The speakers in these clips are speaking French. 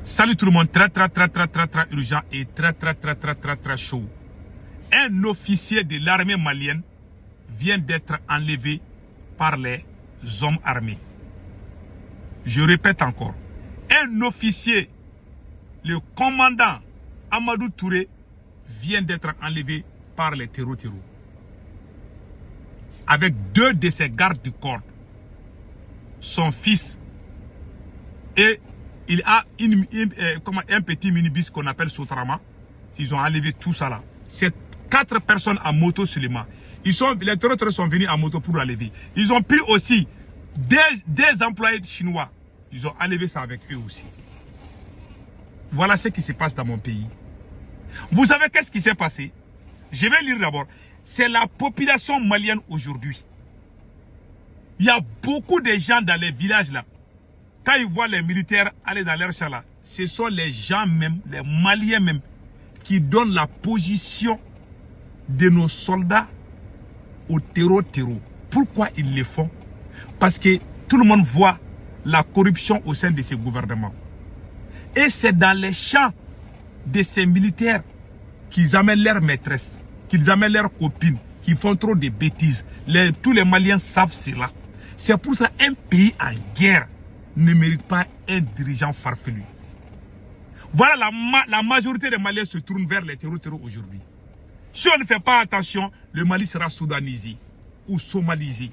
Salut tout le monde, très urgent et très chaud. Un officier de l'armée malienne vient d'être enlevé par les hommes armés. Je répète encore, un officier, le commandant Amadou Touré, vient d'être enlevé par les terreaux. Avec 2 de ses gardes du corps, son fils et il a un petit minibus qu'on appelle Sotrama. Ils ont enlevé tout ça là. C'est 4 personnes à moto seulement. Les terroristes sont venus à moto pour l'enlever. Ils ont pris aussi des employés chinois. Ils ont enlevé ça avec eux aussi. Voilà ce qui se passe dans mon pays. Vous savez qu'est-ce qui s'est passé? Je vais lire d'abord. C'est la population malienne aujourd'hui. Il y a beaucoup de gens dans les villages là. Quand ils voient les militaires aller dans leur champ là, ce sont les gens même, les Maliens même, qui donnent la position de nos soldats au terreau. Pourquoi ils le font? Parce que tout le monde voit la corruption au sein de ces gouvernements. Et c'est dans les champs de ces militaires qu'ils amènent leurs maîtresses, qu'ils amènent leurs copines, qui font trop de bêtises. Tous les Maliens savent cela. C'est pour ça qu'un pays en guerre ne mérite pas un dirigeant farfelu. Voilà, la majorité des Maliens se tournent vers les terreaux aujourd'hui. Si on ne fait pas attention, le Mali sera soudanisé ou somalisé.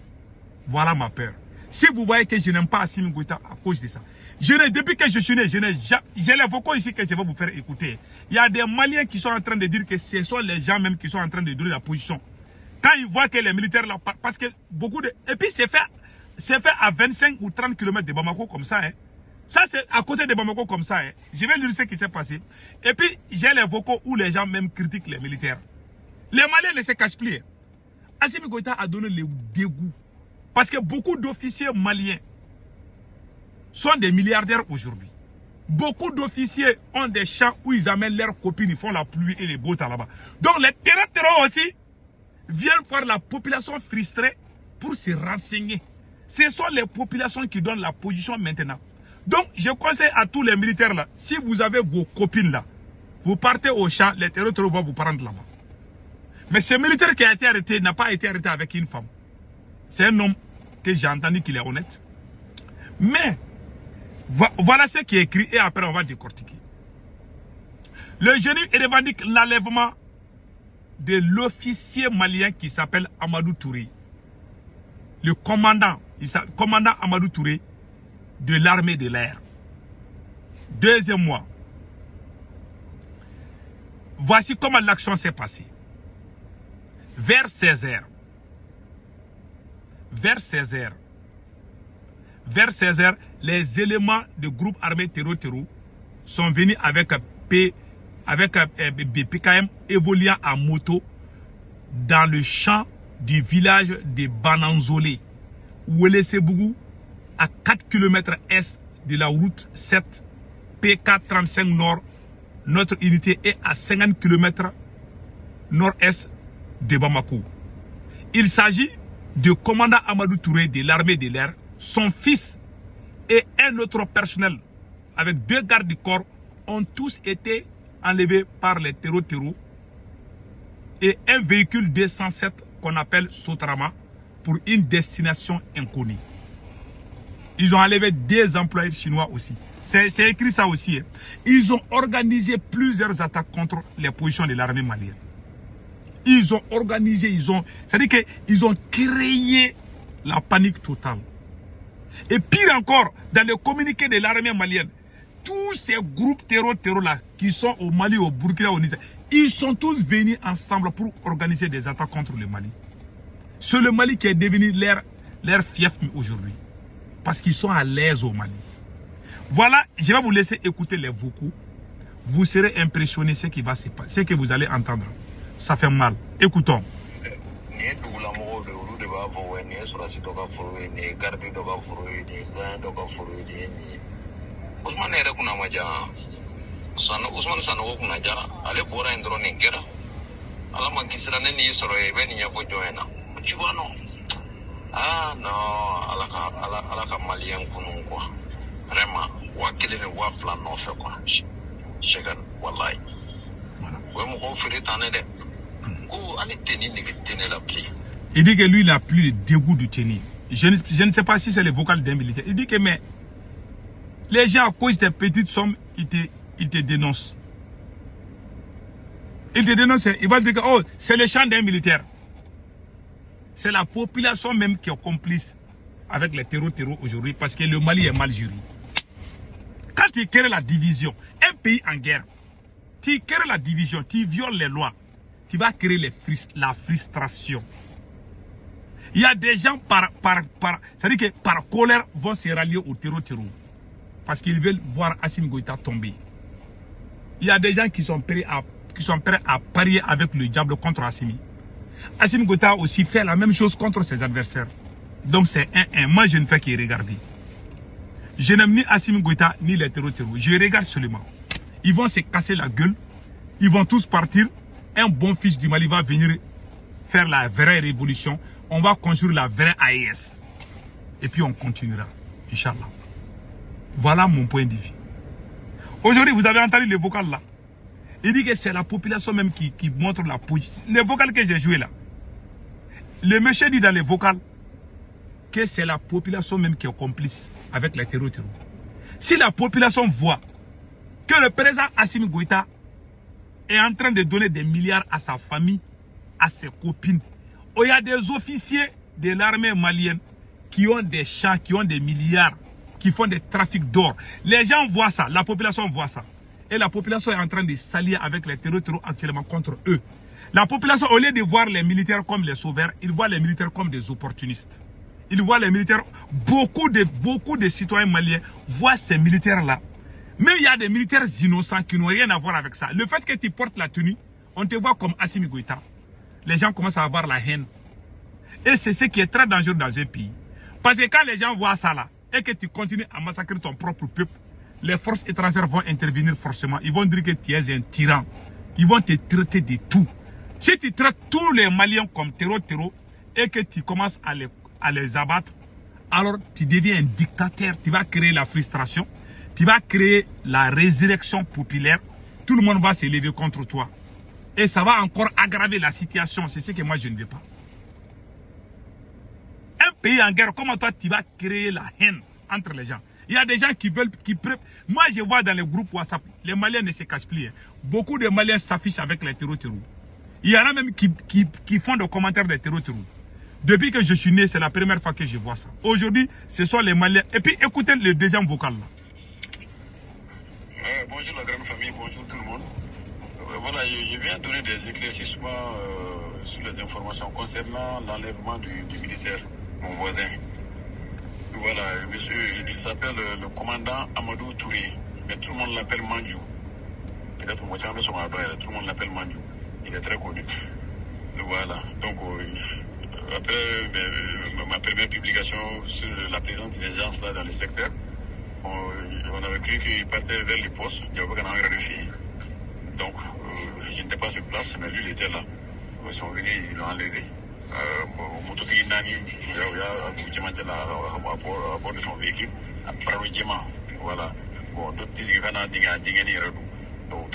Voilà ma peur. Si vous voyez que je n'aime pas Assimi Goïta à cause de ça, depuis que je suis né, j'ai les vocaux ici que je vais vous faire écouter. Il y a des Maliens qui sont en train de dire que ce sont les gens même qui sont en train de donner la position. Quand ils voient que les militaires là, parce que beaucoup de... Et puis c'est fait à 25 ou 30 km de Bamako comme ça. Hein. Ça c'est à côté de Bamako comme ça. Hein. Je vais lire ce qui s'est passé. Et puis j'ai les vocaux où les gens même critiquent les militaires. Les Maliens ne se cachent plus. Hein. Assimi Goïta a donné le dégoût. Parce que beaucoup d'officiers maliens sont des milliardaires aujourd'hui. Beaucoup d'officiers ont des champs où ils amènent leurs copines, ils font la pluie et les beaux temps là-bas. Donc les terroristes aussi viennent voir la population frustrée pour se renseigner. Ce sont les populations qui donnent la position maintenant. Donc je conseille à tous les militaires là, si vous avez vos copines là, vous partez au champ, les terroristes vont vous prendre là-bas. Mais ce militaire qui a été arrêté n'a pas été arrêté avec une femme. C'est un homme que j'ai entendu qu'il est honnête. Mais, voilà ce qui est écrit et après on va décortiquer. Le génie revendique l'enlèvement de l'officier malien qui s'appelle Amadou Touré. Le commandant Amadou Touré de l'armée de l'air. Deuxième mois. Voici comment l'action s'est passée. Vers 16 h. Vers 16 h, les éléments du groupe armé terreau sont venus avec PKM évoluant à moto dans le champ du village de Bananzolé, Ouele Sebougou, à 4 km est de la route 7 PK 35 Nord. Notre unité est à 50 km nord-est de Bamako. Il s'agit du commandant Amadou Touré de l'armée de l'air, son fils et un autre personnel avec 2 gardes du corps ont tous été enlevés par les terreaux et un véhicule 207 qu'on appelle Sotrama pour une destination inconnue. Ils ont enlevé 2 employés chinois aussi. C'est écrit ça aussi. Hein. Ils ont organisé plusieurs attaques contre les positions de l'armée malienne. Ils ont organisé, c'est-à-dire qu'ils ont créé la panique totale. Et pire encore, dans le communiqué de l'armée malienne, tous ces groupes terror là, qui sont au Mali, au Burkina, au Niger, ils sont tous venus ensemble pour organiser des attaques contre le Mali. C'est le Mali qui est devenu leur fief aujourd'hui. Parce qu'ils sont à l'aise au Mali. Voilà, je vais vous laisser écouter les vocaux. Vous serez impressionnés ce qui va se passer, ce que vous allez entendre. Ça fait mal. Écoutons. Ah non, alaka malien kunun quoi. Vraiment. Wa kelen wa flan non fait quoi. Chegan wallahi. Voilà. Ouais mon gros frère t'en de. Oh, allez tenir la pluie. Il dit que lui, il n'a plus le dégoût du tenir. Je ne sais pas si c'est le vocal d'un militaire. Il dit que mais les gens, à cause des petites sommes, ils te dénoncent. Ils te dénoncent. Ils vont dire que oh, c'est le champ d'un militaire. C'est la population même qui est complice avec les terreaux aujourd'hui parce que le Mali est mal géré. Quand tu crées la division, un pays en guerre, tu crées la division, tu violes les lois, tu vas créer la frustration. Il y a des gens c'est-à-dire que par colère vont se rallier au terreau parce qu'ils veulent voir Assimi Goïta tomber. Il y a des gens qui sont prêts à parier avec le diable contre Assimi. Assimi Goïta aussi fait la même chose contre ses adversaires. Donc c'est un. Moi je ne fais que regarder. Je n'aime ni Assimi Goïta ni les terreaux. Je regarde seulement. Ils vont se casser la gueule. Ils vont tous partir. Un bon fils du Mali va venir faire la vraie révolution. On va construire la vraie AES. Et puis on continuera. Inch'Allah. Voilà mon point de vue. Aujourd'hui, vous avez entendu le vocal là. Il dit que c'est la population même qui montre la position. Le vocal que j'ai joué là. Le monsieur dit dans le vocal que c'est la population même qui est complice avec les terreaux. Si la population voit que le président Assimi Goïta est en train de donner des milliards à sa famille, à ses copines, il y a des officiers de l'armée malienne qui ont des champs, qui ont des milliards, qui font des trafics d'or. Les gens voient ça, la population voit ça. Et la population est en train de s'allier avec les terreaux actuellement contre eux. La population, au lieu de voir les militaires comme les sauveurs, ils voient les militaires comme des opportunistes. Ils voient les militaires, beaucoup de citoyens maliens voient ces militaires-là. Mais il y a des militaires innocents qui n'ont rien à voir avec ça. Le fait que tu portes la tenue, on te voit comme Assimi Goïta. Les gens commencent à avoir la haine. Et c'est ce qui est très dangereux dans un pays. Parce que quand les gens voient ça là, et que tu continues à massacrer ton propre peuple, les forces étrangères vont intervenir forcément. Ils vont dire que tu es un tyran. Ils vont te traiter de tout. Si tu traites tous les Maliens comme terreau, et que tu commences à les abattre, alors tu deviens un dictateur. Tu vas créer la frustration. Tu vas créer la résurrection populaire. Tout le monde va se lever contre toi. Et ça va encore aggraver la situation. C'est ce que moi je ne veux pas. Un pays en guerre, comment toi tu vas créer la haine entre les gens? Il y a des gens qui veulent, moi je vois dans les groupes WhatsApp, les Maliens ne se cachent plus. Hein. Beaucoup de Maliens s'affichent avec les terreaux. Il y en a même qui font des commentaires des terreaux. Depuis que je suis né, c'est la première fois que je vois ça. Aujourd'hui, ce sont les Maliens. Et puis écoutez le deuxième vocal là. Bonjour la grande famille, bonjour tout le monde. Voilà, je viens donner des éclaircissements sur les informations concernant l'enlèvement du militaire, mon voisin. Voilà, monsieur, il s'appelle le commandant Amadou Touré, mais tout le monde l'appelle Mandjou. Peut-être moi, tout le monde l'appelle Mandjou. Il est très connu. Voilà, donc après ma première publication sur la présence des gens là dans le secteur, on avait cru qu'il partait vers les postes, il y avait un filles. Donc, je n'étais pas sur place, mais lui, il était là. Ils sont venus, ils l'ont enlevé. À bord de son véhicule, après le diamant. Voilà. Bon, d'autres disent qu'il y a des donc,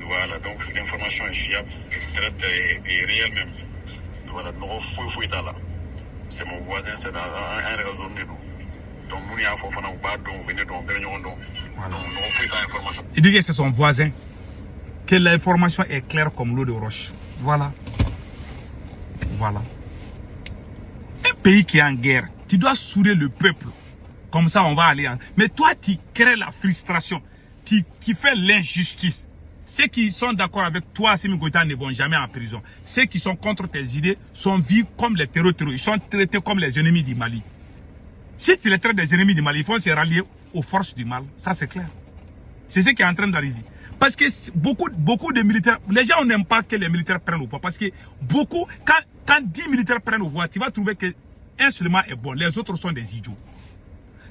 voilà, donc l'information est fiable, est réelle même. Voilà, c'est mon voisin, c'est dans un réseau de nous. Donc, nous, il faut faire un bas, donc, venez donc, il dit que c'est son voisin, que l'information est claire comme l'eau de roche. Voilà. Voilà. Un pays qui est en guerre, tu dois souder le peuple. Comme ça, on va aller en... Mais toi, tu crées la frustration, qui fait l'injustice. Ceux qui sont d'accord avec toi, Assimi Goïta, ne vont jamais en prison. Ceux qui sont contre tes idées sont vus comme les terroristes. Ils sont traités comme les ennemis du Mali. Si tu les traites des ennemis du Mali, ils vont se rallier aux forces du mal. Ça, c'est clair. C'est ce qui est en train d'arriver. Parce que beaucoup de militaires, les gens n'aiment pas que les militaires prennent au pouvoir. Parce que beaucoup, quand 10 militaires prennent au pouvoir, tu vas trouver qu'un seulement est bon. Les autres sont des idiots.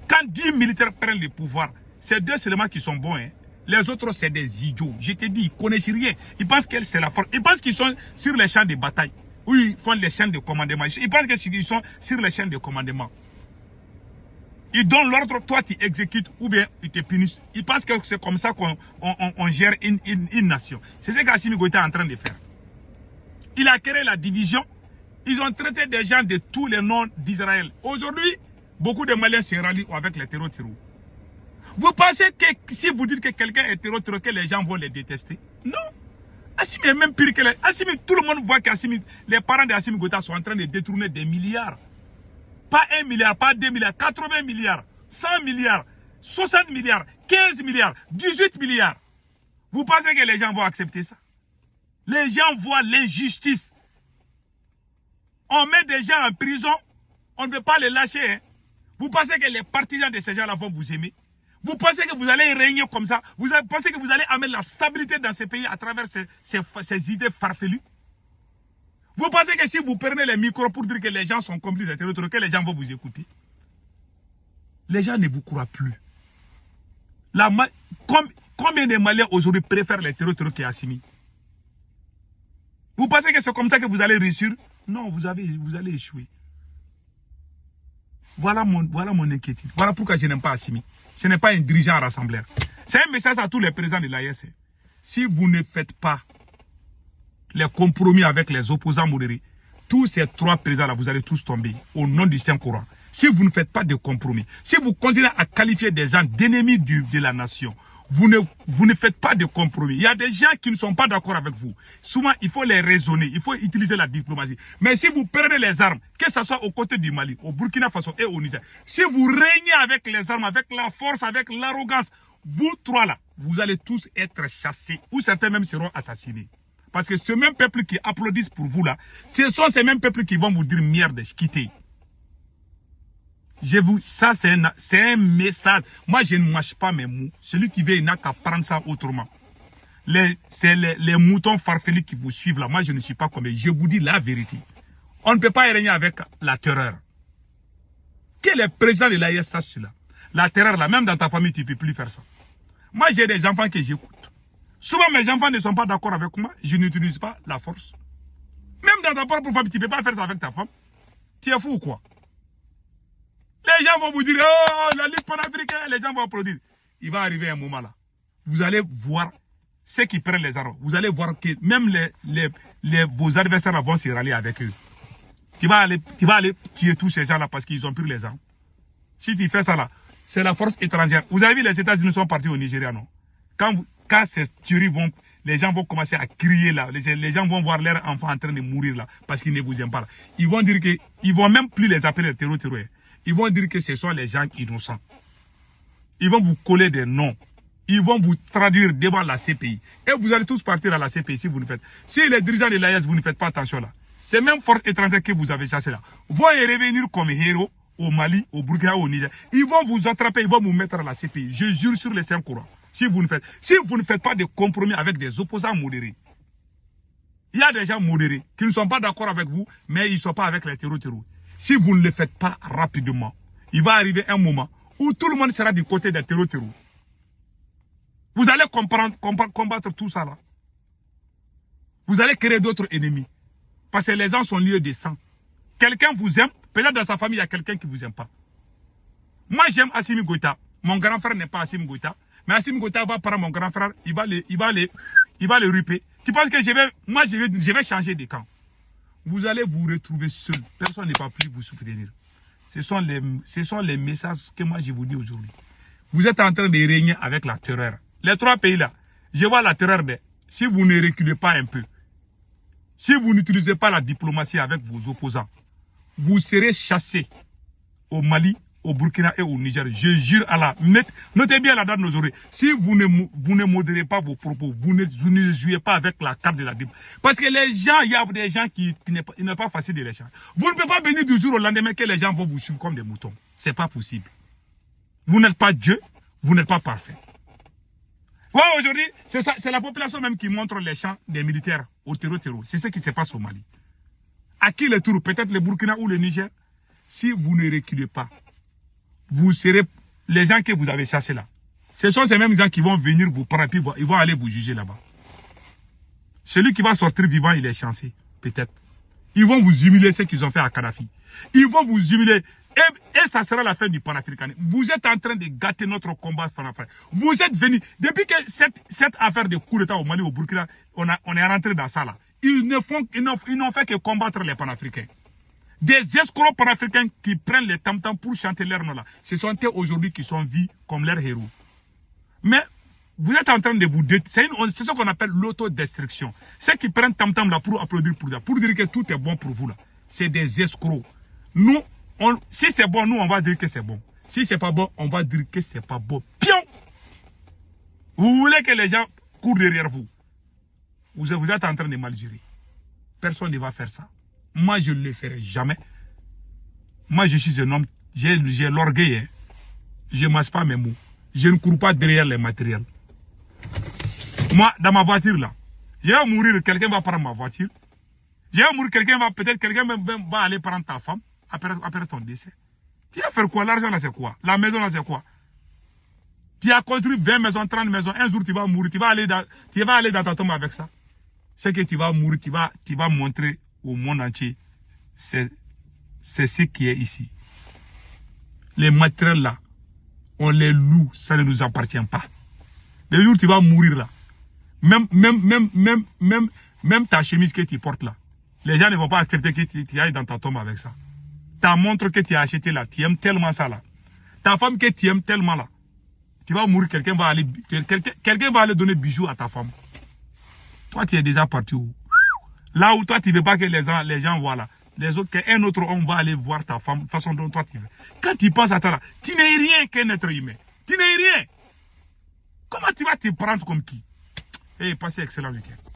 Quand 10 militaires prennent le pouvoir, c'est 2 seulement qui sont bons. Hein. Les autres, c'est des idiots. Je te dis, ils ne connaissent rien. Ils pensent que c'est la force. Ils pensent qu'ils sont sur les champs de bataille. où ils font les chaînes de commandement. Ils pensent qu'ils sont sur les chaînes de commandement. Ils donnent l'ordre, toi tu exécutes ou bien ils te punissent. Ils pensent que c'est comme ça qu'on gère une nation. C'est ce qu'Assimi Goïta est en train de faire. Il a créé la division. Ils ont traité des gens de tous les noms d'Israël. Aujourd'hui, beaucoup de Maliens se rallient avec les terreaux. Vous pensez que si vous dites que quelqu'un est terreau, que les gens vont les détester? Non. Assimi est même pire que les... Assimi, tout le monde voit qu'Assimi, les parents d'Assimi Goïta sont en train de détourner des milliards. Pas 1 milliard, pas 2 milliards, 80 milliards, 100 milliards, 60 milliards, 15 milliards, 18 milliards. Vous pensez que les gens vont accepter ça? Les gens voient l'injustice. On met des gens en prison, on ne veut pas les lâcher. Hein. Vous pensez que les partisans de ces gens-là vont vous aimer? Vous pensez que vous allez régner comme ça? Vous pensez que vous allez amener la stabilité dans ces pays à travers ces idées farfelues? Vous pensez que si vous prenez les micros pour dire que les gens sont complices de terroristes, que les gens vont vous écouter? Les gens ne vous croient plus. Combien de Maliens aujourd'hui préfèrent les terroristes qu'Assimi? Vous pensez que c'est comme ça que vous allez réussir? Non, vous allez échouer. Voilà mon inquiétude. Voilà pourquoi je n'aime pas Assimi. Ce n'est pas un dirigeant rassembleur. C'est un message à tous les présidents de l'AES. Si vous ne faites pas les compromis avec les opposants modérés, tous ces trois présidents-là, vous allez tous tomber au nom du Saint-Coran. Si vous ne faites pas de compromis, si vous continuez à qualifier des gens d'ennemis de la nation, vous ne faites pas de compromis. Il y a des gens qui ne sont pas d'accord avec vous. Souvent, il faut les raisonner, il faut utiliser la diplomatie. Mais si vous prenez les armes, que ce soit aux côtés du Mali, au Burkina Faso et au Niger, si vous régnez avec les armes, avec la force, avec l'arrogance, vous trois là, vous allez tous être chassés, ou certains même seront assassinés. Parce que ce même peuple qui applaudissent pour vous là, ce sont ces mêmes peuples qui vont vous dire merde, quittez. Ça c'est un message. Moi je ne mâche pas mes mots. Celui qui veut, il n'a qu'à prendre ça autrement. C'est les moutons farfelus qui vous suivent là. Moi je ne suis pas comme eux. Je vous dis la vérité. On ne peut pas régner avec la terreur. Que les présidents de l'AES sachent cela. La terreur là, même dans ta famille tu ne peux plus faire ça. Moi j'ai des enfants que j'écoute. Souvent mes enfants ne sont pas d'accord avec moi. Je n'utilise pas la force. Même dans ta propre famille, tu ne peux pas faire ça avec ta femme. Tu es fou ou quoi? Les gens vont vous dire, oh, la Ligue panafricaine, les gens vont applaudir. Il va arriver un moment là. Vous allez voir ceux qui prennent les armes. Vous allez voir que même vos adversaires vont se rallier avec eux. Tu vas aller tuer tous ces gens là parce qu'ils ont pris les armes. Si tu fais ça là, c'est la force étrangère. Vous avez vu, les États-Unis sont partis au Nigeria, non? Quand ces tueries vont, les gens vont commencer à crier là. Les gens vont voir leurs enfants en train de mourir là parce qu'ils ne vous aiment pas là. Ils vont dire que, ils vont même plus les appeler les terroristes. Ils vont dire que ce sont les gens innocents. Ils vont vous coller des noms. Ils vont vous traduire devant la CPI. Et vous allez tous partir à la CPI si vous ne faites. Si les dirigeants de l'AES, vous ne faites pas attention là. C'est même force étrangère que vous avez chassé là. Vont y revenir comme héros au Mali, au Burkina, au Niger. Ils vont vous attraper, ils vont vous mettre à la CPI. Je jure sur les Saint-Courants. Si vous ne faites pas de compromis avec des opposants modérés. Il y a des gens modérés qui ne sont pas d'accord avec vous, mais ils ne sont pas avec les terroristes. Si vous ne le faites pas rapidement, il va arriver un moment où tout le monde sera du côté des terroristes. Vous allez combattre tout ça là. Vous allez créer d'autres ennemis. Parce que les gens sont liés de sang. Quelqu'un vous aime, peut-être dans sa famille, il y a quelqu'un qui ne vous aime pas. Moi, j'aime Assimi Goïta. Mon grand frère n'est pas Assimi Goïta. Mais Assimi Goïta va prendre mon grand frère, il va le ruper. Tu penses que je vais changer de camp? Vous allez vous retrouver seul. Personne ne va plus vous soutenir. Ce sont les messages que moi je vous dis aujourd'hui. Vous êtes en train de régner avec la terreur. Les trois pays là, je vois la terreur. Si vous ne reculez pas un peu, si vous n'utilisez pas la diplomatie avec vos opposants, vous serez chassés au Mali, au Burkina et au Niger. Je jure à la... Notez bien la date de nos oreilles. Si vous ne modérez pas vos propos, vous ne jouez pas avec la carte de la diplomatie. Parce que les gens, il y a des gens qui n'est pas facile de les changer. Vous ne pouvez pas venir du jour au lendemain que les gens vont vous suivre comme des moutons. Ce n'est pas possible. Vous n'êtes pas Dieu, vous n'êtes pas parfait. Voilà, aujourd'hui, c'est la population même qui montre les champs des militaires au terreau. C'est ce qui se passe au Mali. À qui le tour? Peut-être le Burkina ou le Niger. Si vous ne reculez pas, vous serez les gens que vous avez chassés là. Ce sont ces mêmes gens qui vont venir vous prendre, puis ils vont aller vous juger là-bas. Celui qui va sortir vivant, il est chanceux, peut-être. Ils vont vous humilier ce qu'ils ont fait à Kadhafi. Ils vont vous humilier. Et ça sera la fin du panafricanisme. Vous êtes en train de gâter notre combat panafricain. Vous êtes venus, depuis que cette affaire de coup d'État au Mali, au Burkina, on est rentré dans ça là. Ils n'ont fait que combattre les panafricains. Des escrocs panafricains qui prennent les tam-tams pour chanter leur nom là. Ce sont eux aujourd'hui qui sont vus comme leurs héros. Mais vous êtes en train de vous c'est ce qu'on appelle l'autodestruction. Ceux qui prennent tam-tam là pour applaudir pour dire que tout est bon pour vous là. C'est des escrocs. Nous, si c'est bon, nous on va dire que c'est bon. Si c'est pas bon, on va dire que c'est pas bon. Pion! Vous voulez que les gens courent derrière vous. Vous êtes en train de mal gérer. Personne ne va faire ça. Moi, je ne le ferai jamais. Moi, je suis un homme, j'ai l'orgueil. Hein. Je ne masse pas mes mots. Je ne cours pas derrière les matériels. Moi, dans ma voiture, là, je vais mourir, quelqu'un va prendre ma voiture. Je vais mourir, peut-être quelqu'un va aller prendre ta femme après ton décès. Tu vas faire quoi? L'argent, là, c'est quoi? La maison, là, c'est quoi? Tu as construit 20 maisons, 30 maisons. Un jour, tu vas mourir. Tu vas aller dans ta tombe avec ça. C'est que tu vas mourir, tu vas montrer au monde entier. C'est ce qui est ici. Les matériels, là, on les loue, ça ne nous appartient pas. Le jour où tu vas mourir là, même ta chemise que tu portes là, les gens ne vont pas accepter que tu ailles dans ta tombe avec ça. Ta montre que tu as achetée là, tu aimes tellement ça là. Ta femme que tu aimes tellement là, tu vas mourir, quelqu'un va aller donner bijoux à ta femme. Toi, tu es déjà parti où? Là où toi, tu ne veux pas que les gens voient là. Les autres, qu'un autre homme va aller voir ta femme, façon dont toi tu veux. Quand tu penses à ça là, tu n'es rien qu'un être humain. Tu n'es rien. Comment tu vas te prendre comme qui? Et passez excellent week-end.